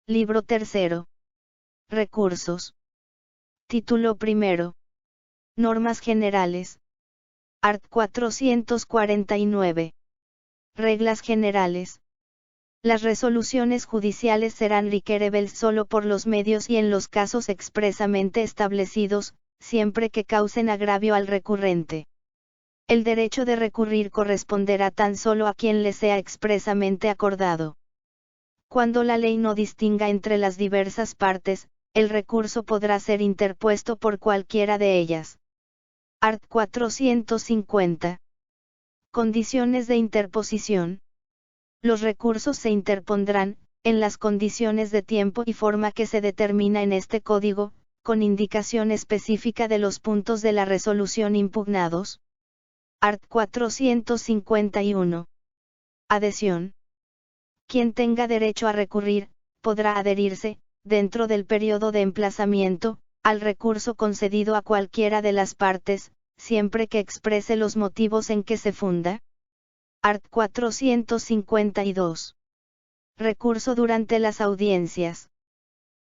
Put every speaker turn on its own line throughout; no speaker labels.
Libro tercero. Recursos. Título primero. Normas generales. Art. 449. Reglas generales. Las resoluciones judiciales serán requeribles solo por los medios y en los casos expresamente establecidos, siempre que causen agravio al recurrente. El derecho de recurrir corresponderá tan solo a quien le sea expresamente acordado. Cuando la ley no distinga entre las diversas partes, el recurso podrá ser interpuesto por cualquiera de ellas. Art. 450. Condiciones de interposición. Los recursos se interpondrán, en las condiciones de tiempo y forma que se determina en este código, con indicación específica de los puntos de la resolución impugnados. Art. 451. Adhesión. Quien tenga derecho a recurrir, podrá adherirse, dentro del periodo de emplazamiento, al recurso concedido a cualquiera de las partes, siempre que exprese los motivos en que se funda. Art. 452. Recurso durante las audiencias.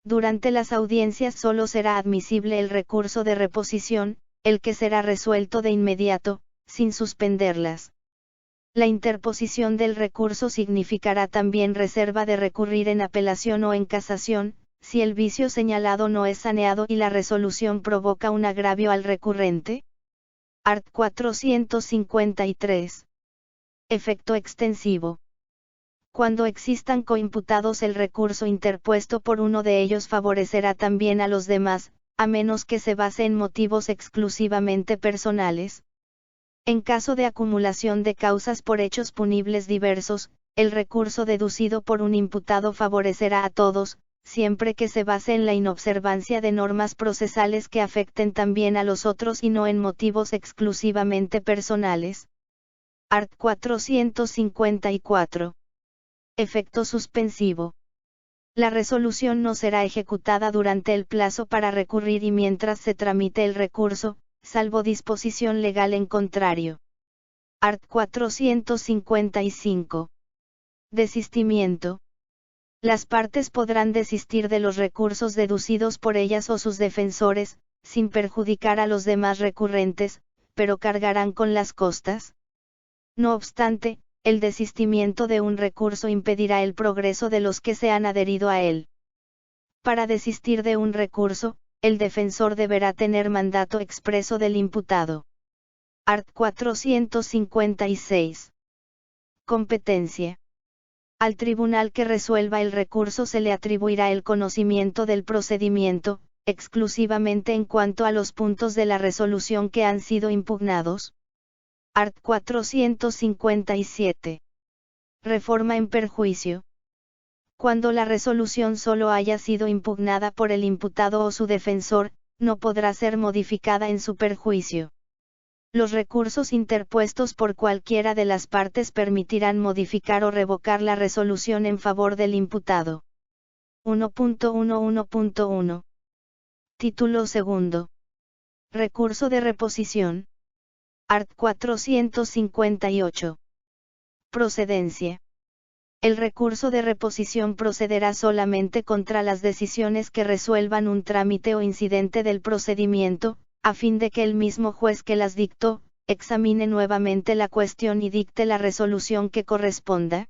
Durante las audiencias solo será admisible el recurso de reposición, el que será resuelto de inmediato, sin suspenderlas. La interposición del recurso significará también reserva de recurrir en apelación o en casación, si el vicio señalado no es saneado y la resolución provoca un agravio al recurrente. Art. 453. Efecto extensivo. Cuando existan coimputados, el recurso interpuesto por uno de ellos favorecerá también a los demás, a menos que se base en motivos exclusivamente personales. En caso de acumulación de causas por hechos punibles diversos, el recurso deducido por un imputado favorecerá a todos, siempre que se base en la inobservancia de normas procesales que afecten también a los otros y no en motivos exclusivamente personales. Art. 454. Efecto suspensivo. La resolución no será ejecutada durante el plazo para recurrir y mientras se tramite el recurso, salvo disposición legal en contrario. Art. 455. Desistimiento. Las partes podrán desistir de los recursos deducidos por ellas o sus defensores, sin perjudicar a los demás recurrentes, pero cargarán con las costas. No obstante, el desistimiento de un recurso impedirá el progreso de los que se han adherido a él. Para desistir de un recurso, el defensor deberá tener mandato expreso del imputado. Art. 456. Competencia. Al tribunal que resuelva el recurso se le atribuirá el conocimiento del procedimiento, exclusivamente en cuanto a los puntos de la resolución que han sido impugnados. Art. 457. Reforma en perjuicio. Cuando la resolución solo haya sido impugnada por el imputado o su defensor, no podrá ser modificada en su perjuicio. Los recursos interpuestos por cualquiera de las partes permitirán modificar o revocar la resolución en favor del imputado. 1.11.1. Título segundo. Recurso de reposición. Art. 458. Procedencia. El recurso de reposición procederá solamente contra las decisiones que resuelvan un trámite o incidente del procedimiento, a fin de que el mismo juez que las dictó, examine nuevamente la cuestión y dicte la resolución que corresponda.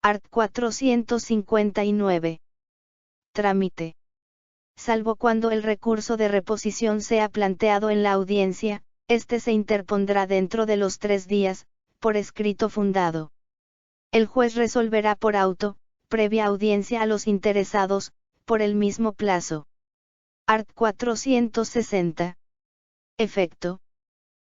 Art. 459. Trámite. Salvo cuando el recurso de reposición sea planteado en la audiencia, este se interpondrá dentro de los 3 días, por escrito fundado. El juez resolverá por auto, previa audiencia a los interesados, por el mismo plazo. Art. 460. Efecto.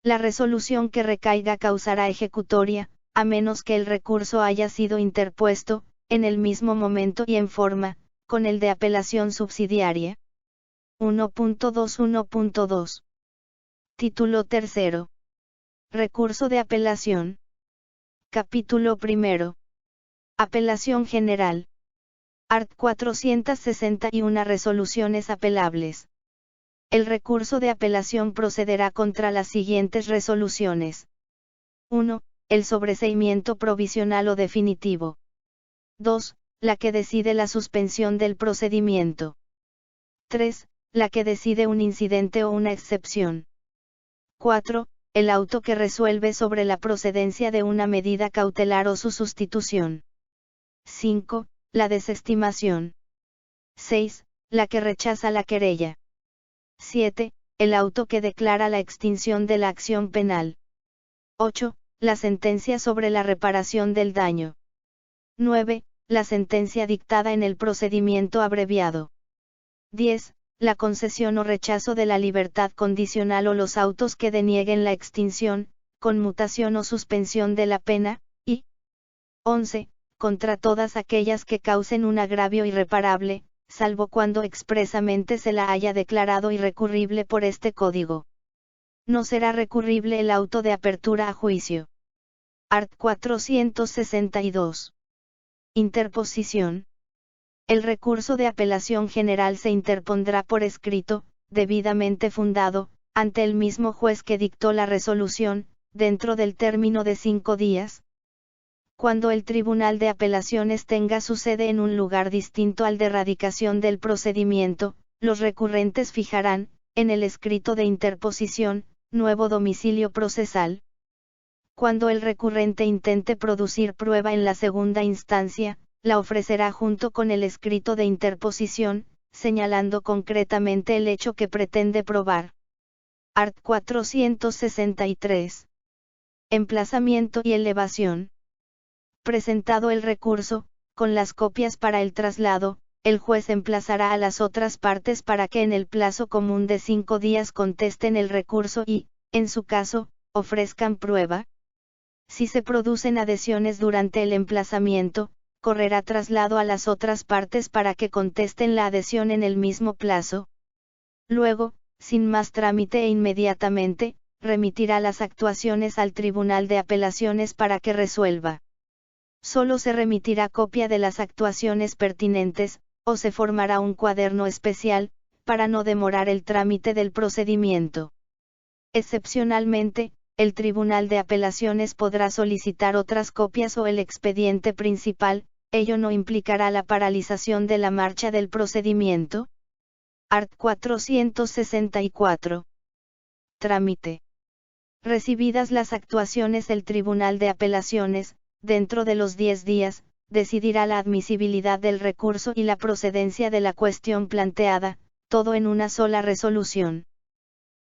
La resolución que recaiga causará ejecutoria, a menos que el recurso haya sido interpuesto, en el mismo momento y en forma, con el de apelación subsidiaria. 1.21.2. Título tercero. Recurso de apelación. Capítulo primero. Apelación general. Art. 461 Resoluciones apelables. El recurso de apelación procederá contra las siguientes resoluciones. 1. El sobreseimiento provisional o definitivo. 2. la que decide la suspensión del procedimiento. 3. La que decide un incidente o una excepción. 4. El auto que resuelve sobre la procedencia de una medida cautelar o su sustitución. 5. La desestimación. 6. La que rechaza la querella. 7. El auto que declara la extinción de la acción penal. 8. La sentencia sobre la reparación del daño. 9. La sentencia dictada en el procedimiento abreviado. 10. La concesión o rechazo de la libertad condicional o los autos que denieguen la extinción, conmutación o suspensión de la pena, y 11. Contra todas aquellas que causen un agravio irreparable, salvo cuando expresamente se la haya declarado irrecurrible por este código. No será recurrible el auto de apertura a juicio. Art. 462. Interposición. El recurso de apelación general se interpondrá por escrito, debidamente fundado, ante el mismo juez que dictó la resolución, dentro del término de 5 días. Cuando el Tribunal de Apelaciones tenga su sede en un lugar distinto al de radicación del procedimiento, los recurrentes fijarán, en el escrito de interposición, nuevo domicilio procesal. Cuando el recurrente intente producir prueba en la segunda instancia, la ofrecerá junto con el escrito de interposición, señalando concretamente el hecho que pretende probar. Art. 463. Emplazamiento y elevación. Presentado el recurso, con las copias para el traslado, el juez emplazará a las otras partes para que en el plazo común de 5 días contesten el recurso y, en su caso, ofrezcan prueba. Si se producen adhesiones durante el emplazamiento, correrá traslado a las otras partes para que contesten la adhesión en el mismo plazo. Luego, sin más trámite e inmediatamente, remitirá las actuaciones al Tribunal de Apelaciones para que resuelva. Solo se remitirá copia de las actuaciones pertinentes, o se formará un cuaderno especial, para no demorar el trámite del procedimiento. Excepcionalmente, el Tribunal de Apelaciones podrá solicitar otras copias o el expediente principal, ello no implicará la paralización de la marcha del procedimiento. Art. 464. Trámite. Recibidas las actuaciones, el Tribunal de Apelaciones, dentro de los 10 días, decidirá la admisibilidad del recurso y la procedencia de la cuestión planteada, todo en una sola resolución.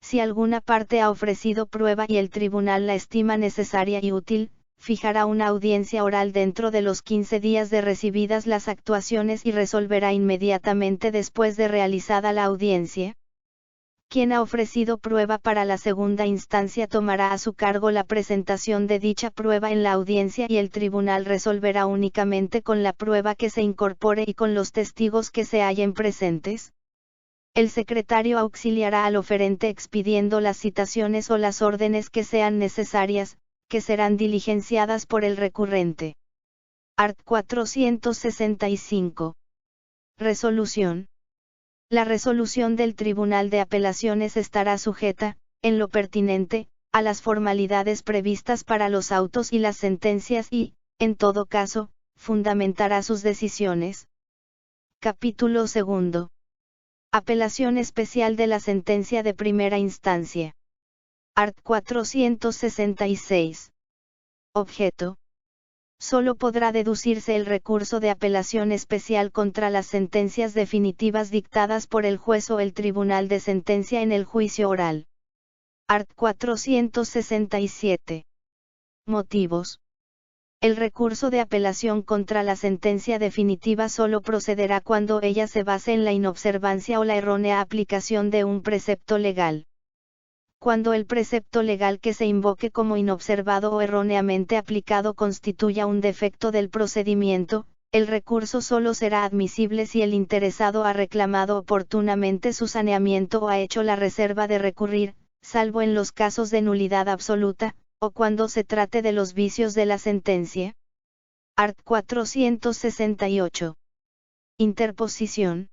Si alguna parte ha ofrecido prueba y el tribunal la estima necesaria y útil, fijará una audiencia oral dentro de los 15 días de recibidas las actuaciones y resolverá inmediatamente después de realizada la audiencia. Quien ha ofrecido prueba para la segunda instancia tomará a su cargo la presentación de dicha prueba en la audiencia y el tribunal resolverá únicamente con la prueba que se incorpore y con los testigos que se hallen presentes. El secretario auxiliará al oferente expidiendo las citaciones o las órdenes que sean necesarias, que serán diligenciadas por el recurrente. Art. 465. Resolución. La resolución del Tribunal de Apelaciones estará sujeta, en lo pertinente, a las formalidades previstas para los autos y las sentencias y, en todo caso, fundamentará sus decisiones. Capítulo 2. Apelación especial de la sentencia de primera instancia. Art. 466. Objeto. Solo podrá deducirse el recurso de apelación especial contra las sentencias definitivas dictadas por el juez o el tribunal de sentencia en el juicio oral. Art. 467. Motivos. El recurso de apelación contra la sentencia definitiva solo procederá cuando ella se base en la inobservancia o la errónea aplicación de un precepto legal. Cuando el precepto legal que se invoque como inobservado o erróneamente aplicado constituya un defecto del procedimiento, el recurso solo será admisible si el interesado ha reclamado oportunamente su saneamiento o ha hecho la reserva de recurrir, salvo en los casos de nulidad absoluta, o cuando se trate de los vicios de la sentencia. Art. 468. Interposición.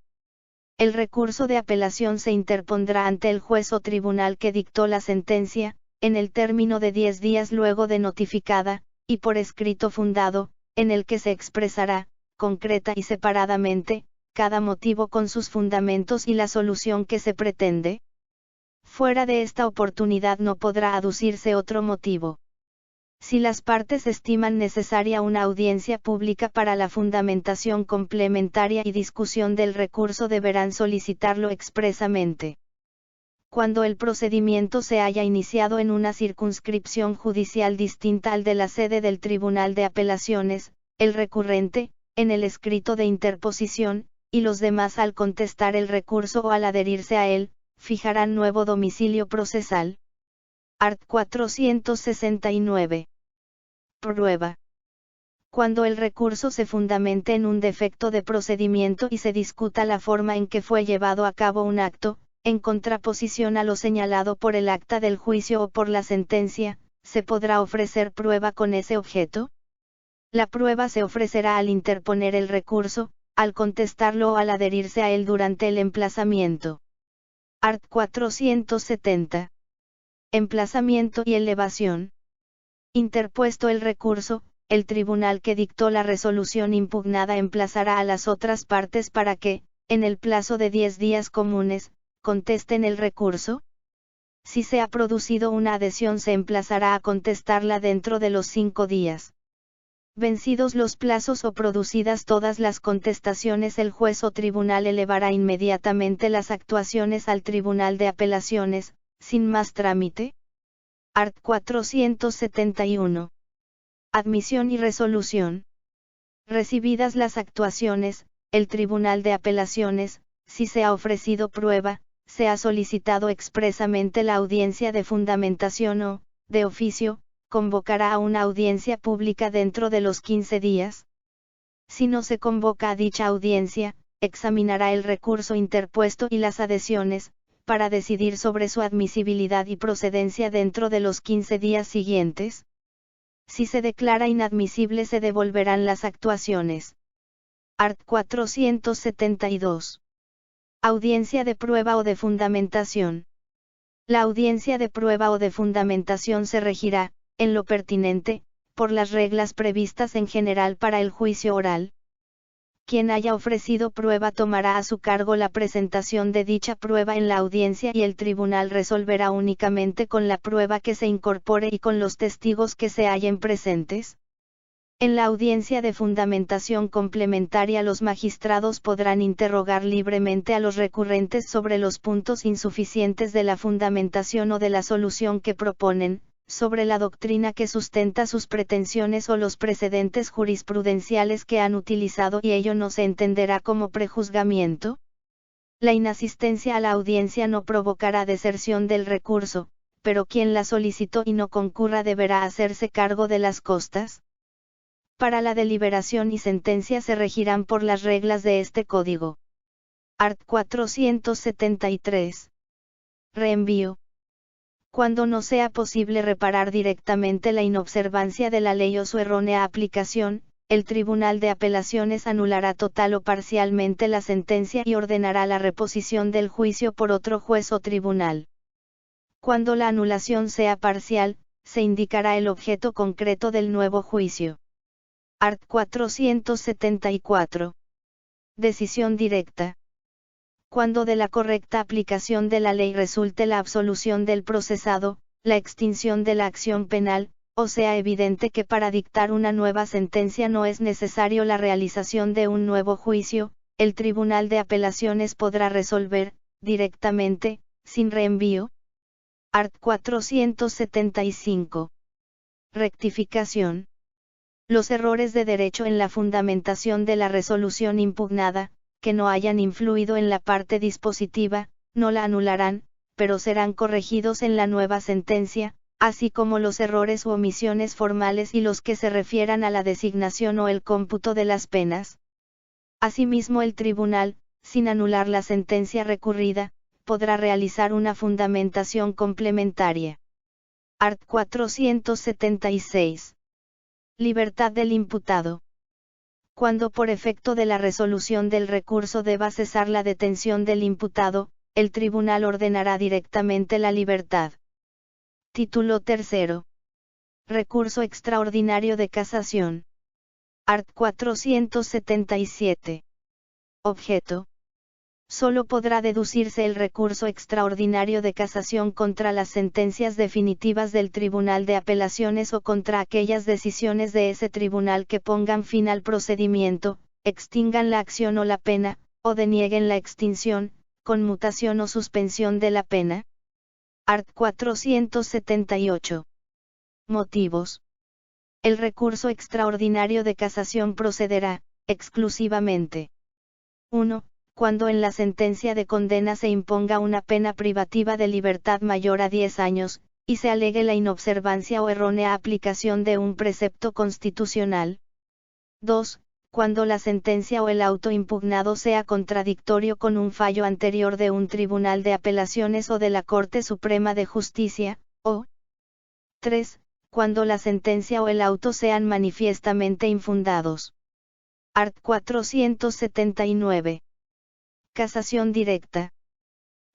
El recurso de apelación se interpondrá ante el juez o tribunal que dictó la sentencia, en el término de 10 días luego de notificada, y por escrito fundado, en el que se expresará, concreta y separadamente, cada motivo con sus fundamentos y la solución que se pretende. Fuera de esta oportunidad no podrá aducirse otro motivo. Si las partes estiman necesaria una audiencia pública para la fundamentación complementaria y discusión del recurso, deberán solicitarlo expresamente. Cuando el procedimiento se haya iniciado en una circunscripción judicial distinta al de la sede del Tribunal de Apelaciones, el recurrente, en el escrito de interposición, y los demás al contestar el recurso o al adherirse a él, fijarán nuevo domicilio procesal. Art. 469. Prueba. Cuando el recurso se fundamente en un defecto de procedimiento y se discuta la forma en que fue llevado a cabo un acto, en contraposición a lo señalado por el acta del juicio o por la sentencia, ¿se podrá ofrecer prueba con ese objeto? La prueba se ofrecerá al interponer el recurso, al contestarlo o al adherirse a él durante el emplazamiento. Art. 470. Emplazamiento y elevación. Interpuesto el recurso, el tribunal que dictó la resolución impugnada emplazará a las otras partes para que, en el plazo de 10 días comunes, contesten el recurso. Si se ha producido una adhesión, se emplazará a contestarla dentro de los 5 días. Vencidos los plazos o producidas todas las contestaciones, el juez o tribunal elevará inmediatamente las actuaciones al Tribunal de Apelaciones, sin más trámite. Art. 471. Admisión y resolución. Recibidas las actuaciones, el Tribunal de Apelaciones, si se ha ofrecido prueba, se ha solicitado expresamente la audiencia de fundamentación o, de oficio, convocará a una audiencia pública dentro de los 15 días. Si no se convoca a dicha audiencia, examinará el recurso interpuesto y las adhesiones, para decidir sobre su admisibilidad y procedencia dentro de los 15 días siguientes. Si se declara inadmisible, se devolverán las actuaciones. Art. 472. Audiencia de prueba o de fundamentación. La audiencia de prueba o de fundamentación se regirá, en lo pertinente, por las reglas previstas en general para el juicio oral. Quien haya ofrecido prueba tomará a su cargo la presentación de dicha prueba en la audiencia y el tribunal resolverá únicamente con la prueba que se incorpore y con los testigos que se hallen presentes. En la audiencia de fundamentación complementaria, los magistrados podrán interrogar libremente a los recurrentes sobre los puntos insuficientes de la fundamentación o de la solución que proponen, sobre la doctrina que sustenta sus pretensiones o los precedentes jurisprudenciales que han utilizado, y ello no se entenderá como prejuzgamiento. La inasistencia a la audiencia no provocará deserción del recurso, pero quien la solicitó y no concurra deberá hacerse cargo de las costas. Para la deliberación y sentencia se regirán por las reglas de este código. Art. 473. Reenvío. Cuando no sea posible reparar directamente la inobservancia de la ley o su errónea aplicación, el Tribunal de Apelaciones anulará total o parcialmente la sentencia y ordenará la reposición del juicio por otro juez o tribunal. Cuando la anulación sea parcial, se indicará el objeto concreto del nuevo juicio. Art. 474. Decisión directa. Cuando de la correcta aplicación de la ley resulte la absolución del procesado, la extinción de la acción penal, o sea evidente que para dictar una nueva sentencia no es necesario la realización de un nuevo juicio, el Tribunal de Apelaciones podrá resolver, directamente, sin reenvío. Art. 475. Rectificación. Los errores de derecho en la fundamentación de la resolución impugnada, que no hayan influido en la parte dispositiva, no la anularán, pero serán corregidos en la nueva sentencia, así como los errores u omisiones formales y los que se refieran a la designación o el cómputo de las penas. Asimismo, el tribunal, sin anular la sentencia recurrida, podrá realizar una fundamentación complementaria. Art. 476. Libertad del imputado. Cuando por efecto de la resolución del recurso deba cesar la detención del imputado, el tribunal ordenará directamente la libertad. Título 3. Recurso extraordinario de casación. Art. 477. Objeto. Solo podrá deducirse el recurso extraordinario de casación contra las sentencias definitivas del Tribunal de Apelaciones o contra aquellas decisiones de ese tribunal que pongan fin al procedimiento, extingan la acción o la pena, o denieguen la extinción, conmutación o suspensión de la pena. Art. 478. Motivos. El recurso extraordinario de casación procederá, exclusivamente. 1. Cuando en la sentencia de condena se imponga una pena privativa de libertad mayor a 10 años, y se alegue la inobservancia o errónea aplicación de un precepto constitucional. 2. Cuando la sentencia o el auto impugnado sea contradictorio con un fallo anterior de un tribunal de apelaciones o de la Corte Suprema de Justicia, o 3. Cuando la sentencia o el auto sean manifiestamente infundados. Art. 479. Casación directa.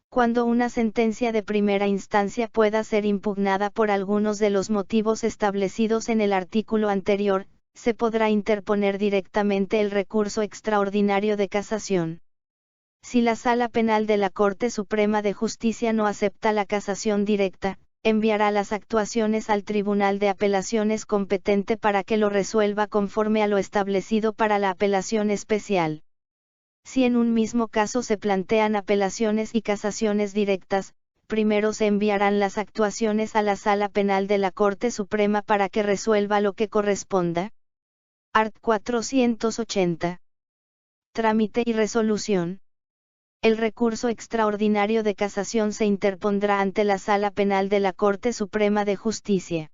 Cuando una sentencia de primera instancia pueda ser impugnada por algunos de los motivos establecidos en el artículo anterior, se podrá interponer directamente el recurso extraordinario de casación. Si la Sala Penal de la Corte Suprema de Justicia no acepta la casación directa, enviará las actuaciones al Tribunal de Apelaciones competente para que lo resuelva conforme a lo establecido para la apelación especial. Si en un mismo caso se plantean apelaciones y casaciones directas, primero se enviarán las actuaciones a la Sala Penal de la Corte Suprema para que resuelva lo que corresponda. Art. 480. Trámite y resolución. El recurso extraordinario de casación se interpondrá ante la Sala Penal de la Corte Suprema de Justicia.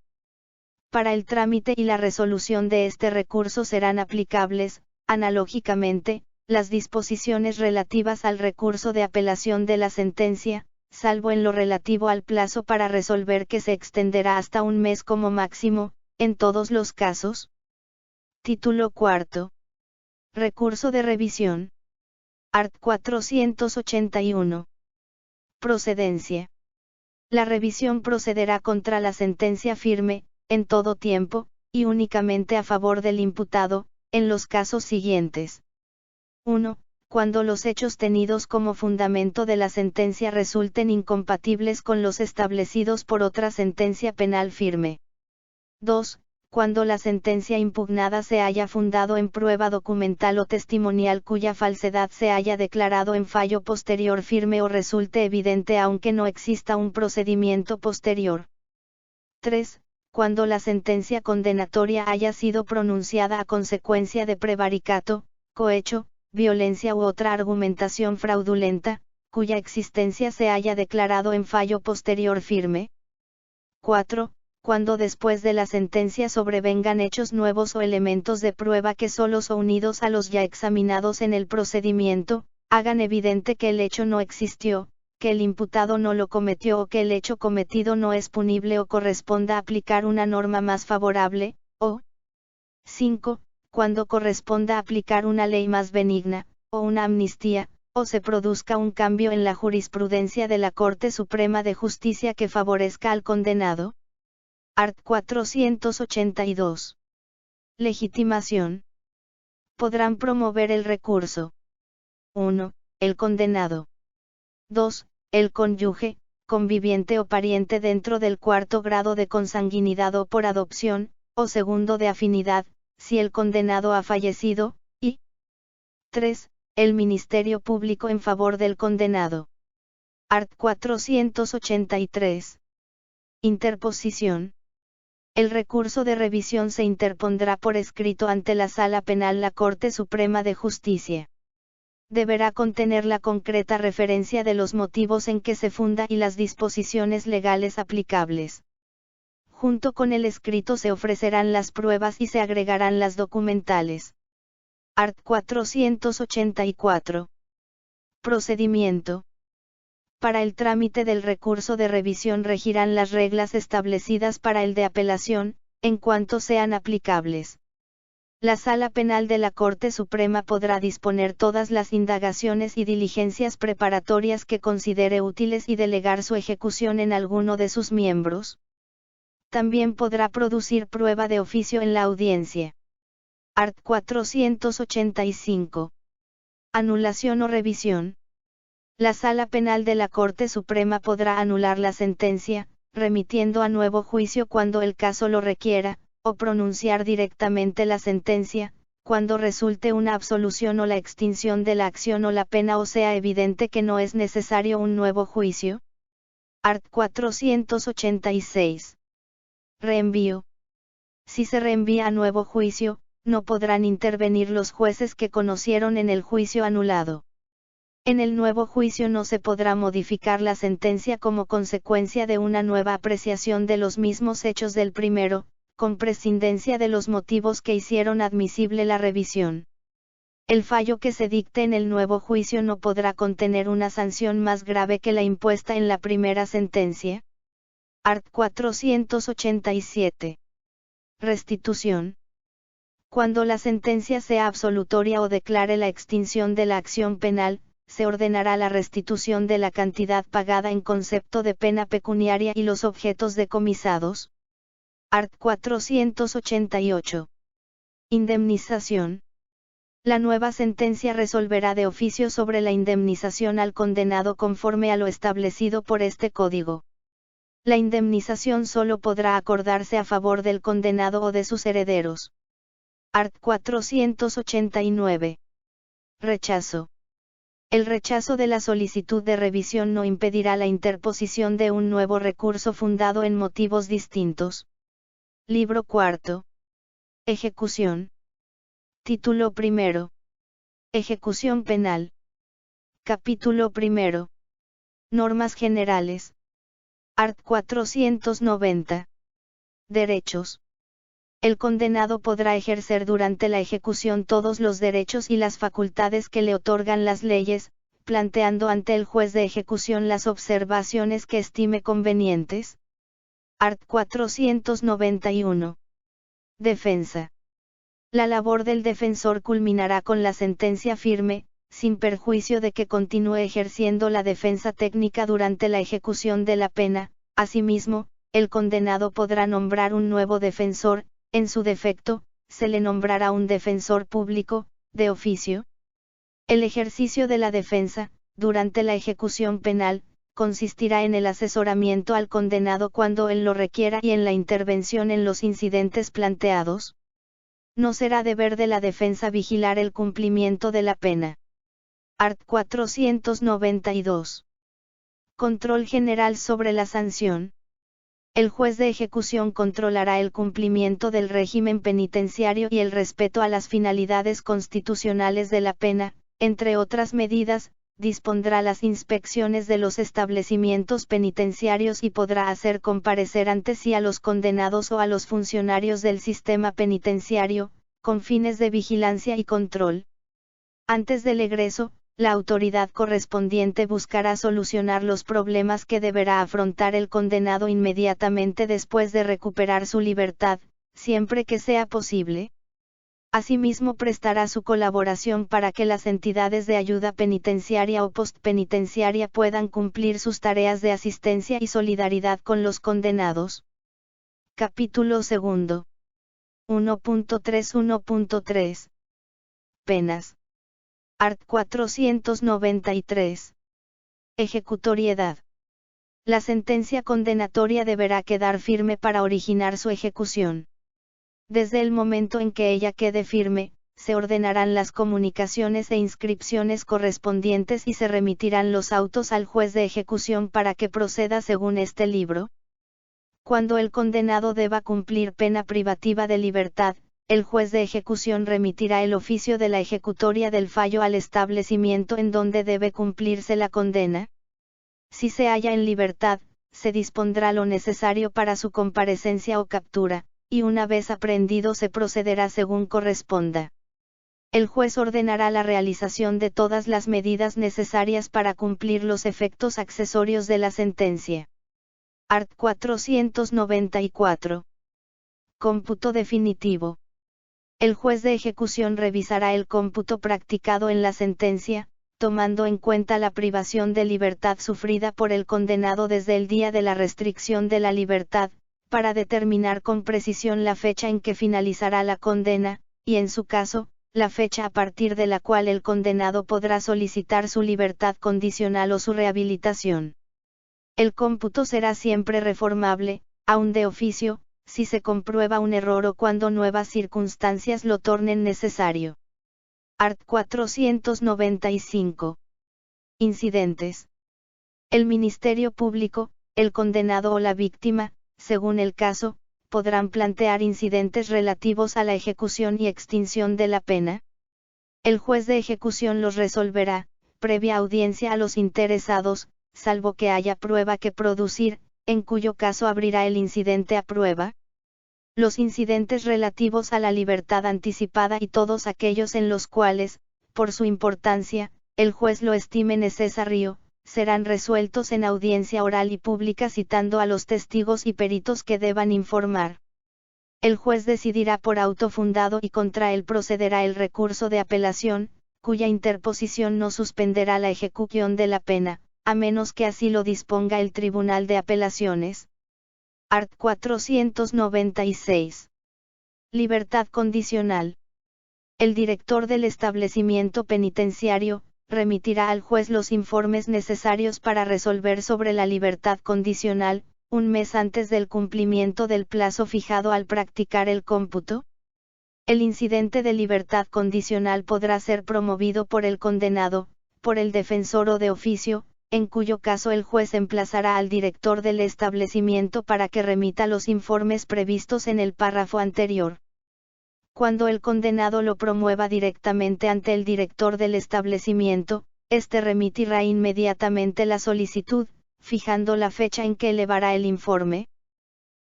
Para el trámite y la resolución de este recurso serán aplicables, analógicamente, las disposiciones relativas al recurso de apelación de la sentencia, salvo en lo relativo al plazo para resolver que se extenderá hasta un mes como máximo, en todos los casos. Título cuarto. Recurso de revisión. Art. 481. Procedencia. La revisión procederá contra la sentencia firme, en todo tiempo, y únicamente a favor del imputado, en los casos siguientes. 1. Cuando los hechos tenidos como fundamento de la sentencia resulten incompatibles con los establecidos por otra sentencia penal firme. 2. Cuando la sentencia impugnada se haya fundado en prueba documental o testimonial cuya falsedad se haya declarado en fallo posterior firme o resulte evidente aunque no exista un procedimiento posterior. 3. Cuando la sentencia condenatoria haya sido pronunciada a consecuencia de prevaricato, cohecho, violencia u otra argumentación fraudulenta, cuya existencia se haya declarado en fallo posterior firme. 4. Cuando después de la sentencia sobrevengan hechos nuevos o elementos de prueba que solos o unidos a los ya examinados en el procedimiento, hagan evidente que el hecho no existió, que el imputado no lo cometió o que el hecho cometido no es punible o corresponda aplicar una norma más favorable, o 5. Cuando corresponda aplicar una ley más benigna, o una amnistía, o se produzca un cambio en la jurisprudencia de la Corte Suprema de Justicia que favorezca al condenado. Art. 482. Legitimación. Podrán promover el recurso. 1. El condenado. 2. El cónyuge, conviviente o pariente dentro del cuarto grado de consanguinidad o por adopción, o segundo de afinidad, si el condenado ha fallecido, y 3. El Ministerio Público en favor del condenado. Art. 483. Interposición. El recurso de revisión se interpondrá por escrito ante la Sala Penal la Corte Suprema de Justicia. Deberá contener la concreta referencia de los motivos en que se funda y las disposiciones legales aplicables. Junto con el escrito se ofrecerán las pruebas y se agregarán las documentales. Art. 484. Procedimiento. Para el trámite del recurso de revisión regirán las reglas establecidas para el de apelación, en cuanto sean aplicables. La Sala Penal de la Corte Suprema podrá disponer todas las indagaciones y diligencias preparatorias que considere útiles y delegar su ejecución en alguno de sus miembros. También podrá producir prueba de oficio en la audiencia. Art. 485. Anulación o revisión. La Sala Penal de la Corte Suprema podrá anular la sentencia, remitiendo a nuevo juicio cuando el caso lo requiera, o pronunciar directamente la sentencia, cuando resulte una absolución o la extinción de la acción o la pena o sea evidente que no es necesario un nuevo juicio. Art. 486. Reenvío. Si se reenvía a nuevo juicio, no podrán intervenir los jueces que conocieron en el juicio anulado. En el nuevo juicio no se podrá modificar la sentencia como consecuencia de una nueva apreciación de los mismos hechos del primero, con prescindencia de los motivos que hicieron admisible la revisión. El fallo que se dicte en el nuevo juicio no podrá contener una sanción más grave que la impuesta en la primera sentencia. Art. 487. Restitución. Cuando la sentencia sea absolutoria o declare la extinción de la acción penal, se ordenará la restitución de la cantidad pagada en concepto de pena pecuniaria y los objetos decomisados. Art. 488. Indemnización. La nueva sentencia resolverá de oficio sobre la indemnización al condenado conforme a lo establecido por este código. La indemnización solo podrá acordarse a favor del condenado o de sus herederos. Art. 489. Rechazo. El rechazo de la solicitud de revisión no impedirá la interposición de un nuevo recurso fundado en motivos distintos. Libro cuarto. Ejecución. Título primero. Ejecución penal. Capítulo primero. Normas generales. Art. 490. Derechos. El condenado podrá ejercer durante la ejecución todos los derechos y las facultades que le otorgan las leyes, planteando ante el juez de ejecución las observaciones que estime convenientes. Art. 491. Defensa. La labor del defensor culminará con la sentencia firme, sin perjuicio de que continúe ejerciendo la defensa técnica durante la ejecución de la pena. Asimismo, el condenado podrá nombrar un nuevo defensor. En su defecto, se le nombrará un defensor público, de oficio. El ejercicio de la defensa, durante la ejecución penal, consistirá en el asesoramiento al condenado cuando él lo requiera y en la intervención en los incidentes planteados. No será deber de la defensa vigilar el cumplimiento de la pena. Art. 492. Control general sobre la sanción. El juez de ejecución controlará el cumplimiento del régimen penitenciario y el respeto a las finalidades constitucionales de la pena, entre otras medidas, dispondrá las inspecciones de los establecimientos penitenciarios y podrá hacer comparecer ante sí a los condenados o a los funcionarios del sistema penitenciario, con fines de vigilancia y control. Antes del egreso, la autoridad correspondiente buscará solucionar los problemas que deberá afrontar el condenado inmediatamente después de recuperar su libertad, siempre que sea posible. Asimismo prestará su colaboración para que las entidades de ayuda penitenciaria o postpenitenciaria puedan cumplir sus tareas de asistencia y solidaridad con los condenados. Capítulo 2. 1.3 Penas. Art. 493. Ejecutoriedad. La sentencia condenatoria deberá quedar firme para originar su ejecución. Desde el momento en que ella quede firme, se ordenarán las comunicaciones e inscripciones correspondientes y se remitirán los autos al juez de ejecución para que proceda según este libro. Cuando el condenado deba cumplir pena privativa de libertad, el juez de ejecución remitirá el oficio de la ejecutoria del fallo al establecimiento en donde debe cumplirse la condena. Si se halla en libertad, se dispondrá lo necesario para su comparecencia o captura, y una vez aprehendido se procederá según corresponda. El juez ordenará la realización de todas las medidas necesarias para cumplir los efectos accesorios de la sentencia. Art. 494. Cómputo definitivo. El juez de ejecución revisará el cómputo practicado en la sentencia, tomando en cuenta la privación de libertad sufrida por el condenado desde el día de la restricción de la libertad, para determinar con precisión la fecha en que finalizará la condena, y en su caso, la fecha a partir de la cual el condenado podrá solicitar su libertad condicional o su rehabilitación. El cómputo será siempre reformable, aun de oficio, si se comprueba un error o cuando nuevas circunstancias lo tornen necesario. Art. 495. Incidentes. El Ministerio Público, el condenado o la víctima, según el caso, podrán plantear incidentes relativos a la ejecución y extinción de la pena. El juez de ejecución los resolverá, previa audiencia a los interesados, salvo que haya prueba que producir, en cuyo caso abrirá el incidente a prueba. Los incidentes relativos a la libertad anticipada y todos aquellos en los cuales, por su importancia, el juez lo estime necesario, serán resueltos en audiencia oral y pública citando a los testigos y peritos que deban informar. El juez decidirá por auto fundado y contra él procederá el recurso de apelación, cuya interposición no suspenderá la ejecución de la pena, a menos que así lo disponga el Tribunal de Apelaciones. Art. 496. Libertad condicional. El director del establecimiento penitenciario, remitirá al juez los informes necesarios para resolver sobre la libertad condicional, un mes antes del cumplimiento del plazo fijado al practicar el cómputo. El incidente de libertad condicional podrá ser promovido por el condenado, por el defensor o de oficio, en cuyo caso el juez emplazará al director del establecimiento para que remita los informes previstos en el párrafo anterior. Cuando el condenado lo promueva directamente ante el director del establecimiento, éste remitirá inmediatamente la solicitud, fijando la fecha en que elevará el informe.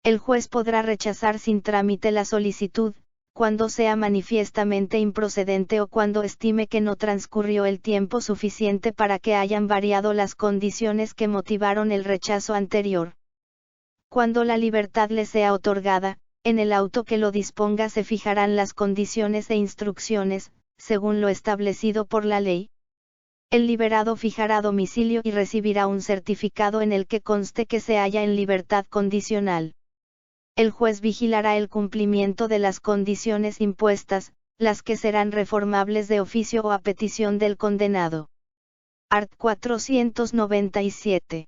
El juez podrá rechazar sin trámite la solicitud, cuando sea manifiestamente improcedente o cuando estime que no transcurrió el tiempo suficiente para que hayan variado las condiciones que motivaron el rechazo anterior. Cuando la libertad le sea otorgada, en el auto que lo disponga se fijarán las condiciones e instrucciones, según lo establecido por la ley. El liberado fijará domicilio y recibirá un certificado en el que conste que se halla en libertad condicional. El juez vigilará el cumplimiento de las condiciones impuestas, las que serán reformables de oficio o a petición del condenado. Art. 497.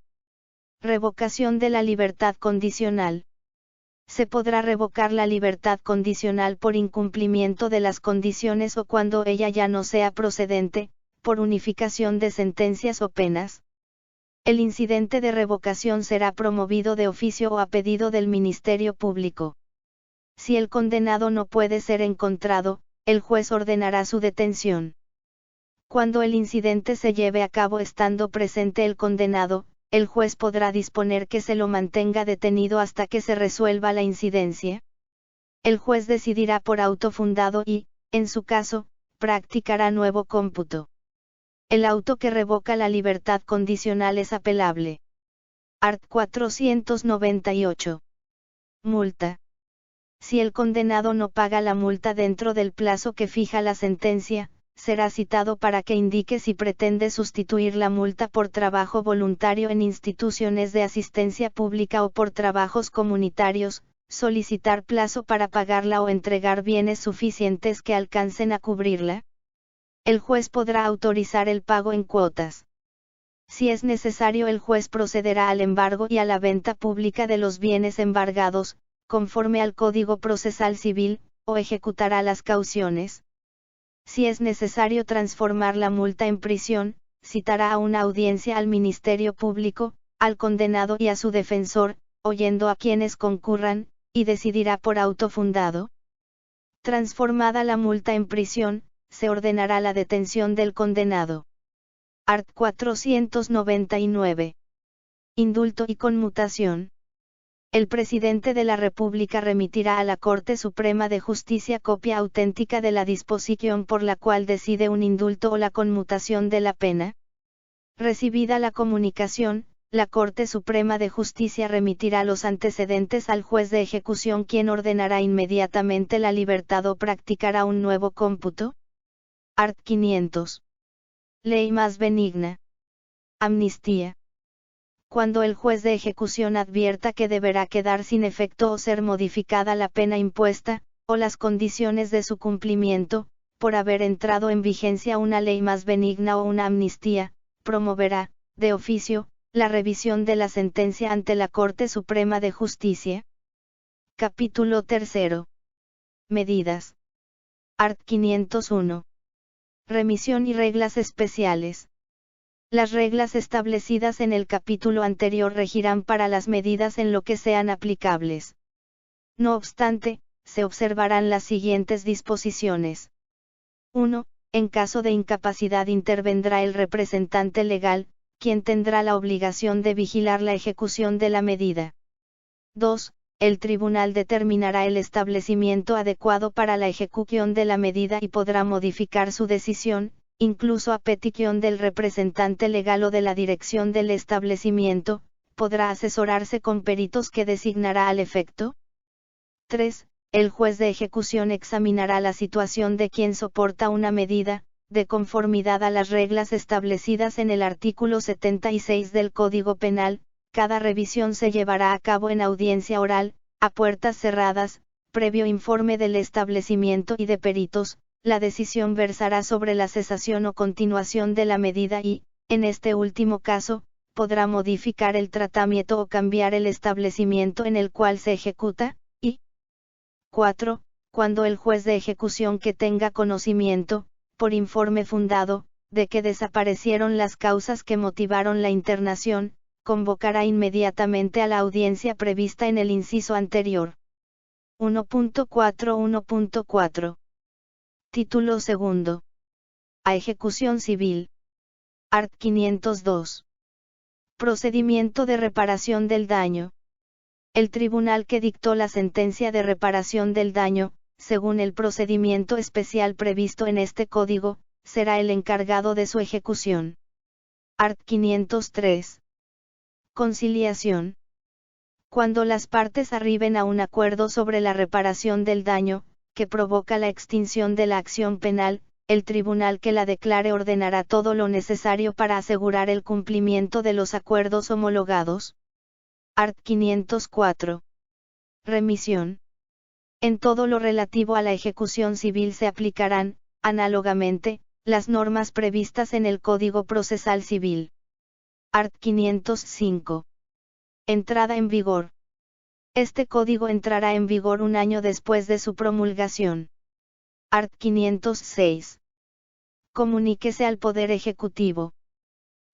Revocación de la libertad condicional. Se podrá revocar la libertad condicional por incumplimiento de las condiciones o cuando ella ya no sea procedente, por unificación de sentencias o penas. El incidente de revocación será promovido de oficio o a pedido del Ministerio Público. Si el condenado no puede ser encontrado, el juez ordenará su detención. Cuando el incidente se lleve a cabo estando presente el condenado, el juez podrá disponer que se lo mantenga detenido hasta que se resuelva la incidencia. El juez decidirá por auto fundado y, en su caso, practicará nuevo cómputo. El auto que revoca la libertad condicional es apelable. Art. 498. Multa. Si el condenado no paga la multa dentro del plazo que fija la sentencia, será citado para que indique si pretende sustituir la multa por trabajo voluntario en instituciones de asistencia pública o por trabajos comunitarios, solicitar plazo para pagarla o entregar bienes suficientes que alcancen a cubrirla. El juez podrá autorizar el pago en cuotas. Si es necesario, el juez procederá al embargo y a la venta pública de los bienes embargados, conforme al Código Procesal Civil, o ejecutará las cauciones. Si es necesario transformar la multa en prisión, citará a una audiencia al Ministerio Público, al condenado y a su defensor, oyendo a quienes concurran, y decidirá por auto fundado. Transformada la multa en prisión, se ordenará la detención del condenado. Art. 499. Indulto y conmutación. El presidente de la República remitirá a la Corte Suprema de Justicia copia auténtica de la disposición por la cual decide un indulto o la conmutación de la pena. Recibida la comunicación, la Corte Suprema de Justicia remitirá los antecedentes al juez de ejecución, quien ordenará inmediatamente la libertad o practicará un nuevo cómputo. Art. 500. Ley más benigna. Amnistía. Cuando el juez de ejecución advierta que deberá quedar sin efecto o ser modificada la pena impuesta, o las condiciones de su cumplimiento, por haber entrado en vigencia una ley más benigna o una amnistía, promoverá, de oficio, la revisión de la sentencia ante la Corte Suprema de Justicia. Capítulo 3. Medidas. Art. 501. Remisión y reglas especiales. Las reglas establecidas en el capítulo anterior regirán para las medidas en lo que sean aplicables. No obstante, se observarán las siguientes disposiciones. 1. En caso de incapacidad intervendrá el representante legal, quien tendrá la obligación de vigilar la ejecución de la medida. 2. El tribunal determinará el establecimiento adecuado para la ejecución de la medida y podrá modificar su decisión, incluso a petición del representante legal o de la dirección del establecimiento, podrá asesorarse con peritos que designará al efecto. 3. El juez de ejecución examinará la situación de quien soporta una medida, de conformidad a las reglas establecidas en el artículo 76 del Código Penal. Cada revisión se llevará a cabo en audiencia oral, a puertas cerradas, previo informe del establecimiento y de peritos. La decisión versará sobre la cesación o continuación de la medida y, en este último caso, podrá modificar el tratamiento o cambiar el establecimiento en el cual se ejecuta. 4. Cuando el juez de ejecución que tenga conocimiento, por informe fundado, de que desaparecieron las causas que motivaron la internación, convocará inmediatamente a la audiencia prevista en el inciso anterior. 1.4. Título 2. A ejecución civil. Art. 502. Procedimiento de reparación del daño. El tribunal que dictó la sentencia de reparación del daño, según el procedimiento especial previsto en este código, será el encargado de su ejecución. Art. 503. Conciliación. Cuando las partes arriben a un acuerdo sobre la reparación del daño, que provoca la extinción de la acción penal, el tribunal que la declare ordenará todo lo necesario para asegurar el cumplimiento de los acuerdos homologados. Art. 504. Remisión. En todo lo relativo a la ejecución civil se aplicarán, análogamente, las normas previstas en el Código Procesal Civil. Art. 505. Entrada en vigor. Este código entrará en vigor un año después de su promulgación. Art. 506. Comuníquese al Poder Ejecutivo.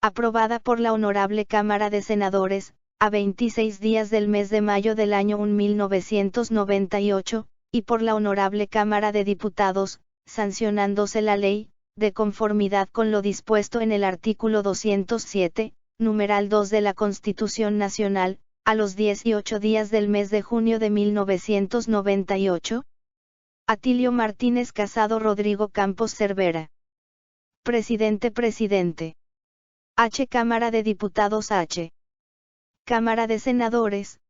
Aprobada por la Honorable Cámara de Senadores, a 26 días del mes de mayo del año 1998, y por la Honorable Cámara de Diputados, sancionándose la ley, de conformidad con lo dispuesto en el artículo 207, numeral 2 de la Constitución Nacional, a los 18 días del mes de junio de 1998. Atilio Martínez Casado Rodrigo Campos Cervera. Presidente. H. Cámara de Diputados H. Cámara de Senadores.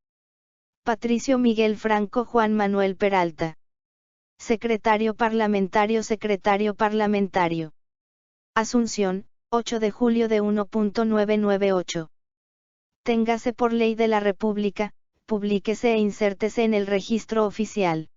Patricio Miguel Franco Juan Manuel Peralta. Secretario Parlamentario Asunción, 8 de julio de 1.998. Téngase por ley de la República, publíquese e insértese en el registro oficial.